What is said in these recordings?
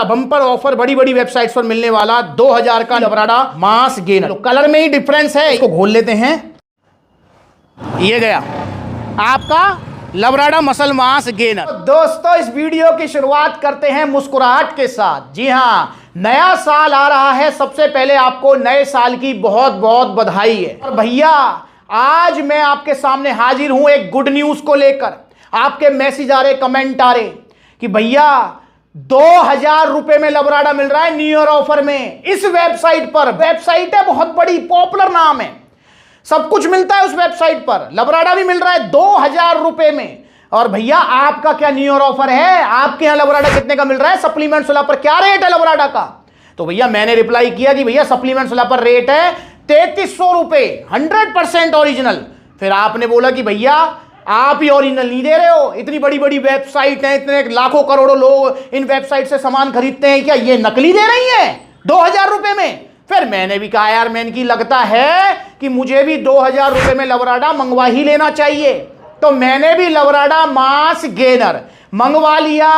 Bumper offer बड़ी बड़ी websites पर मिलने वाला 2000 का लबराडा मास गेनर। तो कलर में ही डिफरेंस है, इसको खोल लेते हैं। ये गया आपका लबराडा मसल मास गेनर। तो दोस्तों इस वीडियो की शुरुआत करते हैं मुस्कुराहट के साथ। जी हाँ, नया साल आ रहा है। सबसे पहले आपको नए साल की बहुत बहुत बधाई है। और भैया आज मैं आपके सामने हाजिर हूं एक गुड न्यूज को लेकर। आपके मैसेज आ रहे, कमेंट आ रहे कि भैया 2000 रुपए में लबराडा मिल रहा है न्यू ईयर ऑफर में इस वेबसाइट पर। वेबसाइट है बहुत बड़ी, पॉपुलर नाम है, सब कुछ मिलता है उस वेबसाइट पर। लबराडा भी मिल रहा है 2000 रुपए में। और भैया आपका क्या न्यू ईयर ऑफर है? आपके यहां लबराडा कितने का मिल रहा है? सप्लीमेंट सुलह पर क्या रेट है लबराडा का? तो भैया मैंने रिप्लाई किया कि भैया सप्लीमेंट सुलह पर रेट है 3300 रुपए, 100% ओरिजिनल। फिर आपने बोला कि भैया आप ही ओरिजिनल नहीं दे रहे हो, इतनी बड़ी बड़ी वेबसाइट है, इतने लाखों करोड़ों लोग इन वेबसाइट से सामान खरीदते हैं, क्या ये नकली दे रही है 2000 रुपए में? फिर मैंने भी कहा यार मैंने की लगता है कि मुझे भी 2000 रुपए में लबराडा मंगवा ही लेना चाहिए। तो मैंने भी लबराडा मास गेनर मंगवा लिया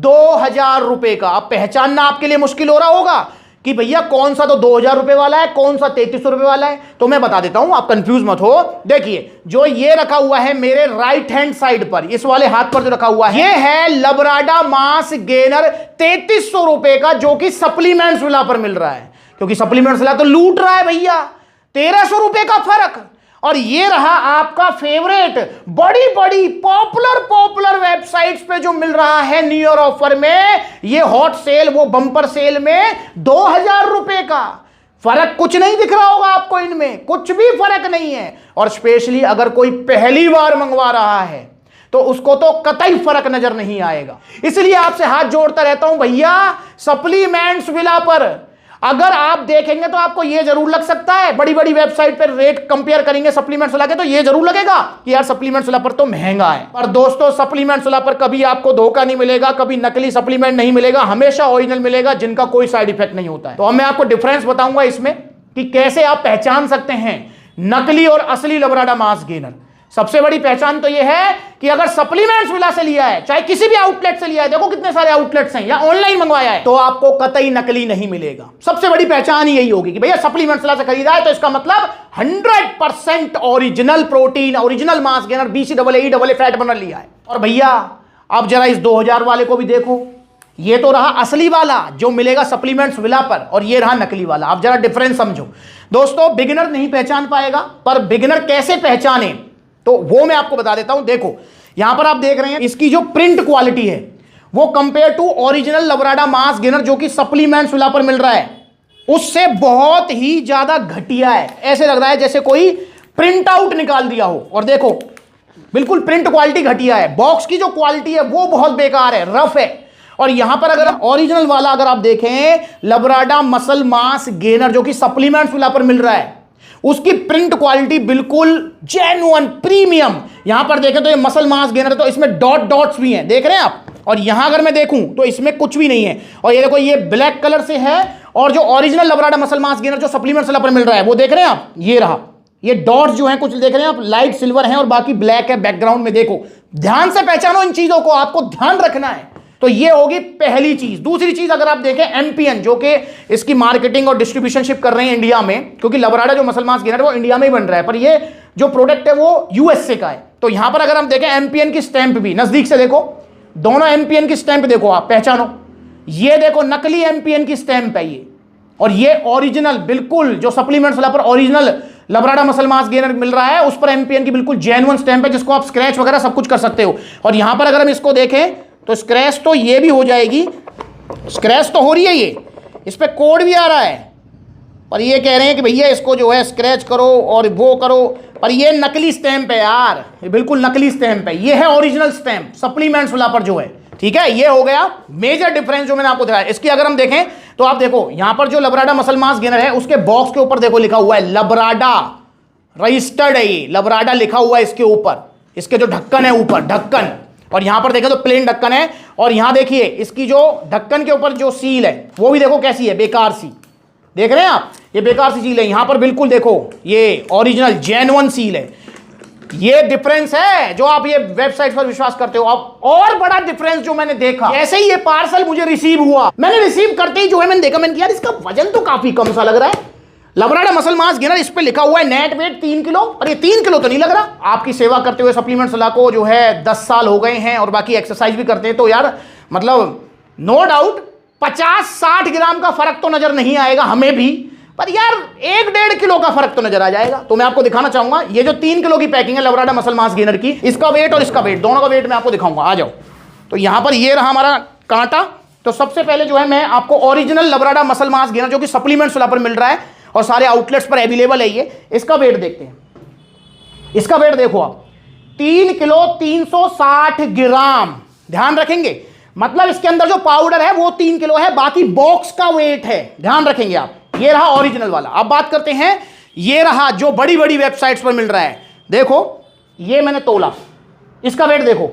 2000 रुपए का। अब पहचानना आपके लिए मुश्किल हो रहा होगा कि भैया कौन सा तो 2000 रुपए वाला है, कौन सा 3300 रुपए वाला है। तो मैं बता देता हूं, आप कंफ्यूज मत हो। देखिए जो ये रखा हुआ है मेरे राइट हैंड साइड पर, इस वाले हाथ पर जो रखा हुआ है, ये है लबराडा मास गेनर 3300 रुपए का, जो कि सप्लीमेंट सुलह पर मिल रहा है। क्योंकि सप्लीमेंट सुलह तो लूट रहा है भैया, 1300 रुपए का फर्क। और ये रहा आपका फेवरेट बड़ी बड़ी पॉपुलर वेबसाइट्स पे जो मिल रहा है न्यू ईयर ऑफर में, ये हॉट सेल, वो बम्पर सेल में 2000 रुपए का। फर्क कुछ नहीं दिख रहा होगा आपको, इनमें कुछ भी फर्क नहीं है। और स्पेशली अगर कोई पहली बार मंगवा रहा है तो उसको तो कतई फर्क नजर नहीं आएगा। इसलिए आपसे हाथ जोड़ता रहता हूं भैया, सप्लीमेंट सुलह पर अगर आप देखेंगे तो आपको यह जरूर लग सकता है, बड़ी बड़ी वेबसाइट पर रेट कंपेयर करेंगे सप्लीमेंट सुलह के तो यह जरूर लगेगा कि यार सप्लीमेंट सुलह पर तो महंगा है। पर दोस्तों सप्लीमेंट सुलह पर कभी आपको धोखा नहीं मिलेगा, कभी नकली सप्लीमेंट नहीं मिलेगा, हमेशा ओरिजिनल मिलेगा जिनका कोई साइड इफेक्ट नहीं होता है। तो मैं आपको डिफरेंस बताऊंगा इसमें कि कैसे आप पहचान सकते हैं नकली और असली लबराडा मास गेनर। सबसे बड़ी पहचान तो यह है कि अगर सप्लीमेंट सुलह से लिया है, चाहे किसी भी आउटलेट से लिया है, देखो कितने सारे आउटलेट्स हैं, या ऑनलाइन मंगवाया है, तो आपको कतई नकली नहीं मिलेगा। सबसे बड़ी पहचान यही होगी कि भैया सप्लीमेंट सुलह से खरीदा है तो इसका मतलब 100% original protein, original mass gainer, BCAA fat burner लिया है। और भैया अब जरा इस 2000 वाले को भी देखो, ये तो रहा असली वाला जो मिलेगा सप्लीमेंट सुलह पर, और ये रहा नकली वाला। आप जरा डिफरेंस समझो दोस्तों। बिगिनर नहीं पहचान पाएगा, पर बिगिनर कैसे पहचाने तो वो मैं आपको बता देता हूं। देखो यहां पर आप देख रहे हैं इसकी जो प्रिंट क्वालिटी है वो compare to original Labrada mass gainer जो कि सप्लीमेंट सुलह पर मिल रहा है उससे बहुत ही ज्यादा घटिया है। ऐसे लग रहा है जैसे कोई प्रिंट आउट निकाल दिया हो। और देखो बिल्कुल प्रिंट क्वालिटी घटिया है, बॉक्स की जो क्वालिटी है वो बहुत बेकार है, रफ है। और यहां पर अगर ओरिजिनल वाला अगर आप देखें लबराडा मसल मास गेनर जो कि सप्लीमेंट सुलह पर मिल रहा है, उसकी प्रिंट क्वालिटी बिल्कुल जेन्युइन प्रीमियम। यहां पर देखें तो ये मसल मास गेनर तो इसमें डॉट्स भी हैं, देख रहे हैं आप। और यहां अगर मैं देखूं तो इसमें कुछ भी नहीं है। और ये देखो ये ब्लैक कलर से है, और जो original Labrada muscle mass gainer जो सप्लीमेंट सुलह पर मिल रहा है वो देख रहे हैं आप, ये रहा, ये डॉट्स जो हैं कुछ देख रहे हैं आप, लाइट सिल्वर हैं और बाकी ब्लैक है बैकग्राउंड में। देखो ध्यान से पहचानो इन चीजों को, आपको ध्यान रखना है। तो ये होगी पहली चीज। दूसरी चीज अगर आप देखें MPN जो कि इसकी मार्केटिंग और डिस्ट्रीब्यूशनशिप कर रहे हैं इंडिया में, क्योंकि लबराडा जो मसल मास गेनर वो इंडिया में ही बन रहा है, पर ये जो प्रोडक्ट है वो USA का है। तो यहां पर अगर हम देखें MPN की स्टैंप भी नजदीक से देखो, दोनों MPN की स्टैंप देखो, आप पहचानो। ये देखो नकली MPN की स्टैंप है ये, और ये ओरिजिनल बिल्कुल जो सप्लीमेंट सुलह पर original Labrada muscle mass gainer मिल रहा है उस पर MPN की बिल्कुल जेन्युइन स्टैंप है, जिसको आप स्क्रैच वगैरह सब कुछ कर सकते हो। और यहां पर अगर हम इसको देखें तो स्क्रैच तो ये भी हो जाएगी, स्क्रैच तो हो रही है, ये इस पे कोड भी आ रहा है, पर ये कह रहे हैं कि भैया इसको जो है स्क्रैच करो और वो करो, पर ये नकली स्टैंप है यार, ये बिल्कुल नकली स्टैंप है। ये है ओरिजिनल स्टैंप सप्लीमेंट सुलह पर जो है, ठीक है। ये हो गया मेजर डिफरेंस जो मैंने आपको दिखाया। इसकी अगर हम देखें तो आप देखो यहां पर जो लबराडा मसल मास गेनर है उसके बॉक्स के ऊपर देखो लिखा हुआ है लबराडा, रजिस्टर्ड है ये, लबराडा लिखा हुआ है इसके ऊपर, इसके जो ढक्कन है ऊपर ढक्कन, और यहां पर देखें तो प्लेन ढक्कन है। और यहां देखिए इसकी जो ढक्कन के ऊपर जो सील है वो भी देखो कैसी है, बेकार सी, देख रहे हैं आप, ये बेकार सी सील है। यहां पर बिल्कुल देखो ये ओरिजिनल जेन्युइन सील है। ये डिफरेंस है जो आप ये वेबसाइट पर विश्वास करते हो। अब और बड़ा डिफरेंस जो मैंने देखा, जैसे ही ये पार्सल मुझे रिसीव हुआ, मैंने रिसीव करते ही जो है मैंने देखा, मैंने यार इसका वजन तो काफी कम सा लग रहा है। लबराडा मसल मास गेनर, इस पे लिखा हुआ है नेट वेट 3 किलो, और ये 3 किलो तो नहीं लग रहा। आपकी सेवा करते हुए सप्लीमेंट्स ला को जो है 10 साल हो गए हैं और बाकी एक्सरसाइज भी करते हैं, तो यार मतलब नो डाउट 50-60 ग्राम का फर्क तो नजर नहीं आएगा हमें भी, पर यार 1-1.5 किलो का फर्क तो नजर आ जाएगा। तो मैं आपको दिखाना चाहूंगा ये जो 3 किलो की पैकिंग है लबराडा मसल मास गेनर की, इसका वेट और इसका वेट, दोनों का वेट मैं आपको दिखाऊंगा। आ जाओ। तो यहां पर ये रहा हमारा कांटा। तो सबसे पहले जो है मैं आपको original Labrada muscle mass gainer जो कि सप्लीमेंट्स पर मिल रहा है और सारे आउटलेट्स पर अवेलेबल है, ये इसका वेट देखते हैं। इसका वेट देखो आप, 3 किलो 360 ग्राम। ध्यान रखेंगे, मतलब इसके अंदर जो पाउडर है वो 3 किलो है, बाकी बॉक्स का वेट है, ध्यान रखेंगे आप। ये रहा ओरिजिनल वाला। अब बात करते हैं, ये रहा जो बड़ी बड़ी वेबसाइट्स पर मिल रहा है। देखो ये मैंने तोला, इसका वेट देखो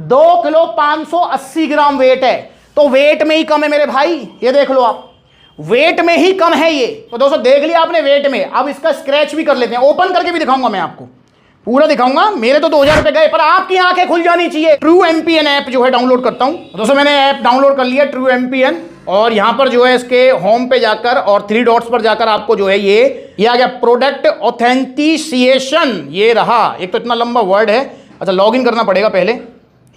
2 किलो 580 ग्राम वेट है। तो वेट में ही कम है मेरे भाई, ये देख लो आप, वेट में ही कम है ये। तो दोस्तों देख लिया आपने वेट में। अब इसका स्क्रैच भी कर लेते हैं, ओपन करके भी दिखाऊंगा मैं आपको, पूरा दिखाऊंगा। मेरे तो 2000 रुपए गए, पर आपकी आंखें खुल जानी चाहिए। ट्रू एमपीएन ऐप जो है डाउनलोड करता हूं। दोस्तों मैंने ऐप डाउनलोड कर लिया ट्रू एमपीएन, और यहां पर जो है इसके होम पे जाकर और 3 डॉट्स पर जाकर आपको जो है ये आ गया प्रोडक्ट ऑथेंटिसिएशन। ये रहा, एक तो इतना लंबा वर्ड है। अच्छा लॉगिन करना पड़ेगा पहले।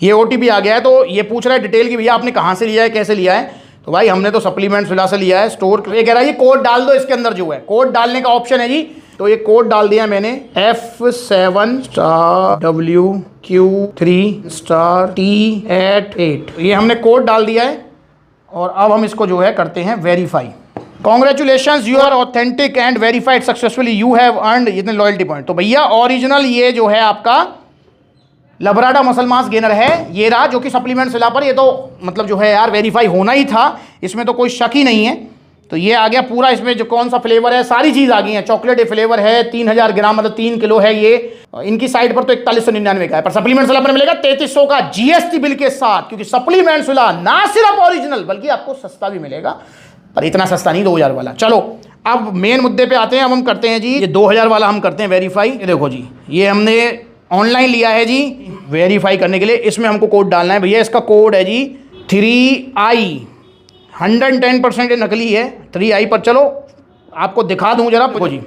ये ओटीपी आ गया है, तो ये पूछ रहा है डिटेल की, भैया आपने कहां से लिया है, कैसे लिया है। तो भाई हमने तो सप्लीमेंट्स विला से लिया है, स्टोर। ये कह रहा है ये कोड डाल दो, इसके अंदर जो है कोड डालने का ऑप्शन है जी। तो ये कोड डाल दिया मैंने, F7WQ3T8। ये हमने कोड डाल दिया है और अब हम इसको जो है करते हैं verify. Congratulations, you are authentic and verified successfully, you have earned इतने लॉयल्टी पॉइंट। तो भैया ओरिजिनल ये जो है आपका लबराडा मसल मास गेनर है, ये रहा, जो कि सप्लीमेंट्स विला पर, ये तो मतलब जो है यार वेरीफाई होना ही था, इसमें तो कोई शक ही नहीं है। तो ये आ गया पूरा, इसमें जो कौन सा फ्लेवर है सारी चीज़ आ गई है। चॉकलेट फ्लेवर है, 3000 ग्राम मतलब 3 किलो है ये। इनकी साइट पर तो 4199 का है, पर सप्लीमेंट्स विला पर मिलेगा 3300 का जीएसटी बिल के साथ, क्योंकि सप्लीमेंट्स विला ना सिर्फ ओरिजिनल बल्कि आपको सस्ता भी मिलेगा, पर इतना सस्ता नहीं 2000 वाला। चलो अब मेन मुद्दे पे आते हैं। अब हम करते हैं जी ये 2000 वाला हम करते हैं वेरीफाई। ये देखो जी, ये हमने ऑनलाइन लिया है जी वेरीफाई करने के लिए। इसमें हमको कोड डालना है भैया, इसका कोड है जी 3I। 110% ये नकली है 3I पर। चलो आपको दिखा दूं जरा, देखो जी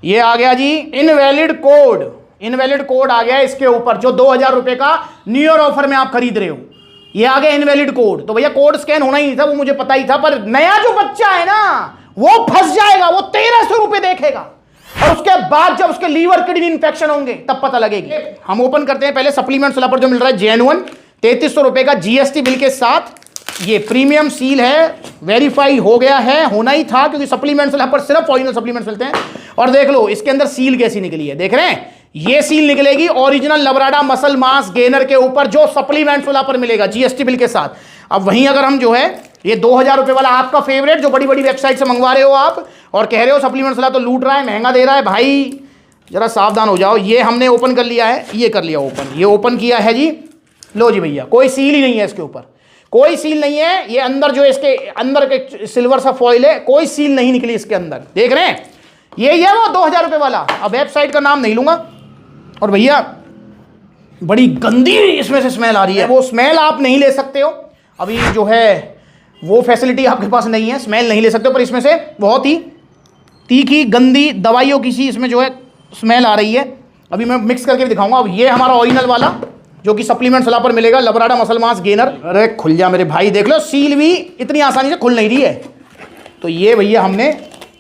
ये आ गया जी इनवैलिड कोड। इनवैलिड कोड आ गया इसके ऊपर, जो 2000 रुपए का न्यू ईयर ऑफर में आप खरीद रहे हो, ये आ गया इनवैलिड कोड। तो भैया कोड स्कैन होना ही नहीं था, वो मुझे पता ही था, पर नया जो बच्चा है ना वो फंस जाएगा, वो 1300 रुपए देखेगा, और उसके बाद जब उसके लीवर किडनी इंफेक्शन होंगे तब पता लगेगी। हम ओपन करते हैं पहले सप्लीमेंट्स पर जो मिल रहा है जेन्युइन 3300 रुपए का जीएसटी बिल के साथ। ये प्रीमियम सील है, वेरीफाई हो गया है, होना ही था, क्योंकि सप्लीमेंट्स पर सिर्फ ओरिजिनल सप्लीमेंट्स मिलते हैं। और देख लो इसके अंदर सील कैसी निकली है, देख रहे हैं, ये सील निकलेगी original Labrada muscle mass gainer के ऊपर, जो सप्लीमेंट्स पर मिलेगा जीएसटी बिल के साथ। अब वहीं अगर हम जो है ये 2000 रुपए वाला आपका फेवरेट, जो बड़ी बड़ी वेबसाइट से मंगवा रहे हो आप और कह रहे हो सप्लीमेंट्स वाला तो लूट रहा है, महंगा दे रहा है, भाई जरा सावधान हो जाओ। ये हमने ओपन कर लिया है, ये कर लिया ओपन, ये ओपन किया है जी। लो जी भैया, कोई सील ही नहीं है इसके ऊपर, कोई सील नहीं है। ये अंदर जो इसके अंदर के सिल्वर सा फॉइल है, कोई सील नहीं निकली इसके अंदर, देख रहे हैं। ये है वो 2000 रुपए वाला। अब वेबसाइट का नाम नहीं लूंगा। और भैया बड़ी गंदी इसमें से स्मेल आ रही है, वो स्मेल आप नहीं ले सकते हो, अभी जो है वो फैसिलिटी आपके पास नहीं है, स्मेल नहीं ले सकते हो। पर इसमें से बहुत ही तीखी गंदी दवाइयों की सी इसमें जो है स्मेल आ रही है, अभी मैं मिक्स करके भी दिखाऊंगा। अब ये हमारा ओरिजिनल वाला जो कि सप्लीमेंट्स वाला पर मिलेगा, लबराडा मसल मास गेनर। अरे खुल जा मेरे भाई, देख लो सील भी इतनी आसानी से खुल नहीं रही है। तो ये भैया हमने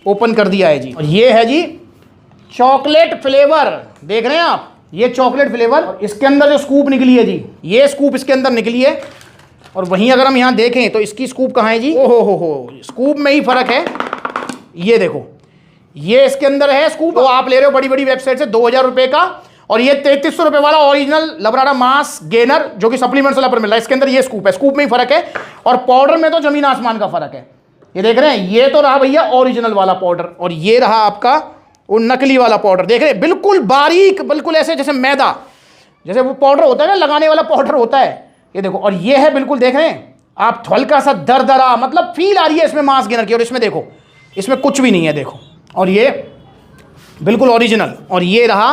ओपन कर दिया है जी, और ये है जी चॉकलेट फ्लेवर, देख रहे हैं आप, ये चॉकलेट फ्लेवर। इसके अंदर जो स्कूप निकली है जी, ये स्कूप इसके अंदर निकली है। और वहीं अगर हम यहाँ देखें तो इसकी स्कूप कहाँ है जी, ओहो हो, स्कूप में ही फर्क है। ये देखो, ये इसके अंदर है स्कूप। तो आप ले रहे हो बड़ी बड़ी वेबसाइट से 2000 रुपए का, और ये 3300 रुपए वाला ओरिजिनल लबराडा मास गेनर जो कि सप्लीमेंट्स वाला पर मिल रहा है, इसके अंदर ये स्कूप है, स्कूप में ही फर्क है। और पाउडर में तो जमीन आसमान का फर्क है। ये देख रहे हैं, ये तो रहा भैया ओरिजिनल वाला पाउडर, और ये रहा आपका वो नकली वाला पाउडर। देख रहे हैं, बिल्कुल बारीक, बिल्कुल ऐसे जैसे मैदा, जैसे वो पाउडर होता है ना, लगाने वाला पाउडर होता है, ये देखो। और ये है बिल्कुल, देख रहे हैं आप, हल्का सा दरदरा, मतलब फील आ रही है इसमें मास गेनर की। और इसमें देखो, इसमें कुछ भी नहीं है, देखो। और ये बिल्कुल ओरिजिनल। और ये रहा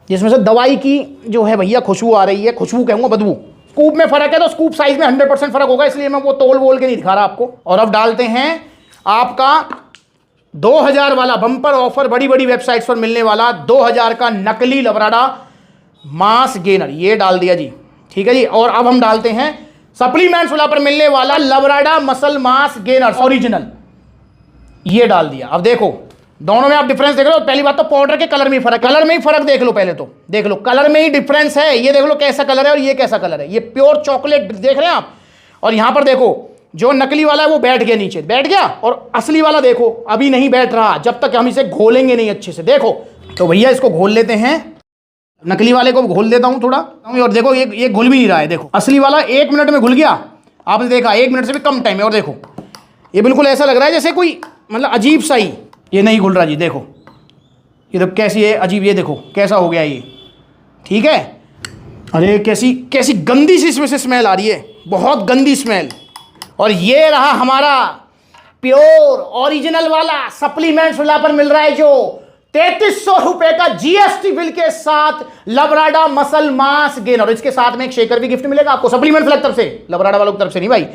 जिसमें से दवाई की जो है भैया खुशबू आ रही है, खुशबू कहूँगा बदबू। स्कूप में फर्क है तो स्कूप साइज में 100% फर्क होगा, इसलिए मैं वो तोल बोल के नहीं दिखा रहा आपको। और अब डालते हैं आपका 2000 वाला बम्पर ऑफर, बड़ी बड़ी वेबसाइट्स पर मिलने वाला 2000 का नकली लबराडा मास गेनर, ये डाल दिया जी, ठीक है जी। और अब हम डालते हैं सप्लीमेंट्स वाला पर मिलने वाला लबराडा मसल मास गेनर ओरिजिनल, ये डाल दिया। अब देखो दोनों में आप डिफरेंस देख लो। पहली बात तो पाउडर के कलर में ही फर्क, कलर में ही फर्क देख लो, पहले तो देख लो कलर में ही डिफरेंस है। ये देख लो कैसा कलर है और ये कैसा कलर है, ये प्योर चॉकलेट देख रहे हैं आप। और यहां पर देखो जो नकली वाला है वो बैठ गया, नीचे बैठ गया, और असली वाला देखो अभी नहीं बैठ रहा, जब तक हम इसे घोलेंगे नहीं अच्छे से। देखो तो भैया इसको घोल लेते हैं, नकली वाले को घोल देता हूं थोड़ा, और देखो ये घुल भी नहीं रहा है। देखो असली वाला 1 मिनट में घुल गया, आपने देखा 1 मिनट से भी कम टाइम है। और देखो ये बिल्कुल ऐसा लग रहा है जैसे कोई मतलब अजीब सा ही, ये नहीं घुल रहा जी। देखो ये तो कैसी है अजीब, ये देखो कैसा हो गया ये, ठीक है। अरे कैसी कैसी गंदी सी इसमें से स्मेल आ रही है, बहुत गंदी स्मेल। और ये रहा हमारा प्योर ओरिजिनल वाला सप्लीमेंट्स वाला पर मिल रहा है जो 3300 रुपए का जीएसटी बिल के साथ लबराडा मसल मास गेन, और इसके साथ में एक शेकर भी गिफ्ट मिलेगा आपको सप्लीमेंट्स वाली तरफ से, लबराडा वालों की तरफ से नहीं भाई,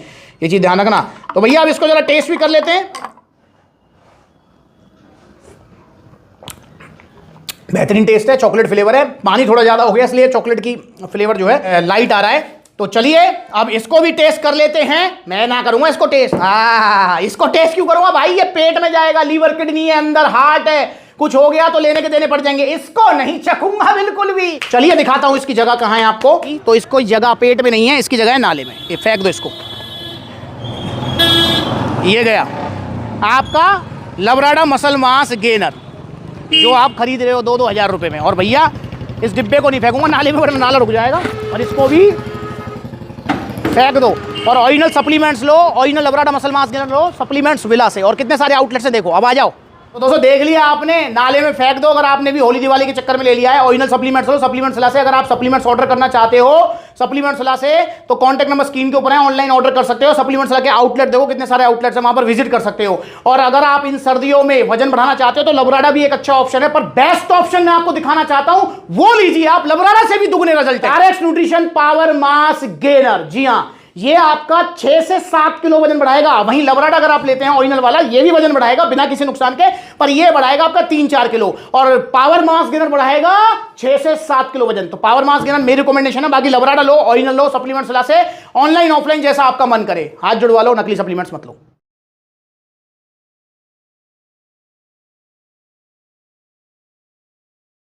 ये चीज ध्यान रखना। तो भैया अब इसको जरा टेस्ट भी कर लेते हैं। बेहतरीन टेस्ट है, चॉकलेट फ्लेवर है, पानी थोड़ा ज्यादा हो गया इसलिए चॉकलेट की फ्लेवर जो है लाइट आ रहा है। तो चलिए अब इसको भी टेस्ट कर लेते हैं। मैं ना करूंगा इसको टेस्ट, इसको टेस्ट क्यों करूंगा भाई, ये पेट में जाएगा, लीवर किडनी है, अंदर हार्ट है, कुछ हो गया तो लेने के देने पड़ जाएंगे, इसको नहीं चखूंगा बिल्कुल भी। चलिए दिखाता हूं इसकी जगह कहां है आपको। तो इसको जगह पेट में नहीं है, इसकी जगह है नाले में, ये फेंक दो इसको। ये गया आपका लबराडा मसल मास गेनर जो आप खरीद रहे हो 2-2 हज़ार रुपए में। और भैया इस डिब्बे को नहीं फेंकूंगा नाले में, वरना नाला रुक जाएगा। और इसको भी फेंक दो। और ओरिजिनल सप्लीमेंट्स लो, original Labrada muscle mass gainer लो सप्लीमेंट्स विला से, और कितने सारे आउटलेट से। देखो अब आ जाओ। तो दोस्तों देख लिया आपने, नाले में फेंक दो अगर आपने भी होली दिवाली के चक्कर में ले लिया है। ओरिजिनल सप्लीमेंट्स लो सप्लीमेंट्स विला से। अगर आप सप्लीमेंट्स ऑर्डर करना चाहते हो सप्लीमेंट्स विला से तो कॉन्टैक्ट नंबर स्क्रीन के ऊपर है, ऑनलाइन ऑर्डर कर सकते हो। सप्लीमेंट्स विला के आउटलेट देखो कितने सारे आउटलेट्स हैं, वहां पर विजिट कर सकते हो। और अगर आप इन सर्दियों में वजन बढ़ाना चाहते हो तो लबराडा भी एक अच्छा ऑप्शन है, पर बेस्ट ऑप्शन मैं आपको दिखाना चाहता हूं वो लीजिए आप, लबराडा से भी दुगने रिजल्ट है। RX nutrition power mass gainer, जी हां ये आपका 6 से 7 किलो वजन बढ़ाएगा। वहीं लबराडा अगर आप लेते हैं ओरिजिनल वाला, ये भी वजन बढ़ाएगा बिना किसी नुकसान के, पर ये बढ़ाएगा आपका 3-4 किलो। और पावर मास गेनर बढ़ाएगा 6 से 7 किलो वजन। तो पावर मास गेनर मेरी रिकमेंडेशन है। बाकी लबराडा लो, ओरिजिनल लो, सप्लीमेंट्स ला से, ऑनलाइन ऑफलाइन जैसा आपका मन करे। हाथ जुड़वा लो, नकली सप्लीमेंट्स मत लो।